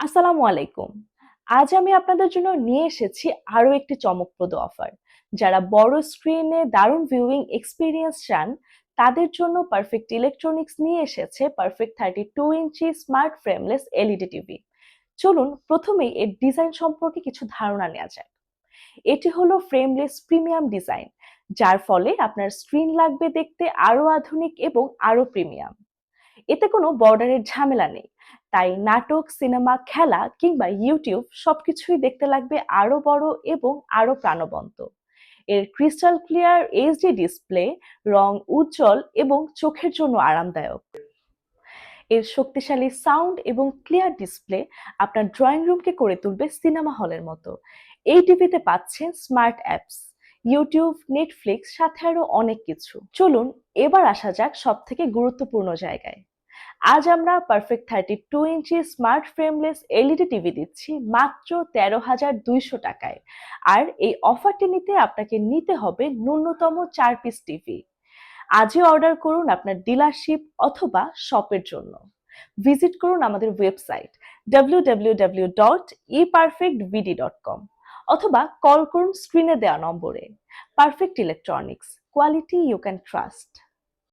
আসসালামু আলাইকুম। আজ আমি আপনাদের জন্য নিয়ে এসেছি আরো একটি চমকপ্রদ অফার। যারা বড় স্ক্রিনে দারুণ ভিউইং এক্সপিরিয়েন্স চান, তাদের জন্য পারফেক্ট ইলেকট্রনিক্স নিয়ে এসেছে পারফেক্ট 32 ইঞ্চি স্মার্ট ফ্রেমলেস এলইডি টিভি। চলুন প্রথমেই এর ডিজাইন সম্পর্কে কিছু ধারণা নেওয়া যাক। এটি হলো ফ্রেমলেস প্রিমিয়াম ডিজাইন, যার ফলে আপনার স্ক্রিন লাগবে দেখতে আরো আধুনিক এবং আরো প্রিমিয়াম। এতে কোনো বর্ডারের ঝামেলা নেই। তাই নাটক, সিনেমা, খেলা কিংবা ইউটিউব সবকিছুই দেখতে লাগবে আরো বড় এবং আরো প্রাণবন্ত। এর ক্রিস্টাল ক্লিয়ার এইচডি ডিসপ্লে, রং উজ্জ্বল এবং চোখের জন্য আরামদায়ক। এর শক্তিশালী সাউন্ড এবং ক্লিয়ার ডিসপ্লে আপনার ড্রয়িং রুমকে করে তুলবে সিনেমা হলের মতো। এই টিভিতে পাচ্ছেন স্মার্ট অ্যাপস, ইউটিউব, নেটফ্লিক্স, সাথে আরো অনেক কিছু। চলুন এবার আসা যাক সব থেকে গুরুত্বপূর্ণ জায়গায়। আজ আমরা পারফেক্ট 32 ইঞ্চি স্মার্ট ফ্রেমলেস এলইডি টিভি দিচ্ছি মাত্র 13,200 টাকায়। আর এই অফারটি নিতে আপনাকে নিতে হবে ন্যূনতম 4 পিস টিভি। আজই অর্ডার করুন আপনার ডিলারশিপ অথবা শপের জন্য। ভিজিট করুন আমাদের ওয়েবসাইট www.eperfectvd.com অথবা কল করুন স্ক্রিনে দেওয়া নম্বরে। Perfect electronics, quality you can trust.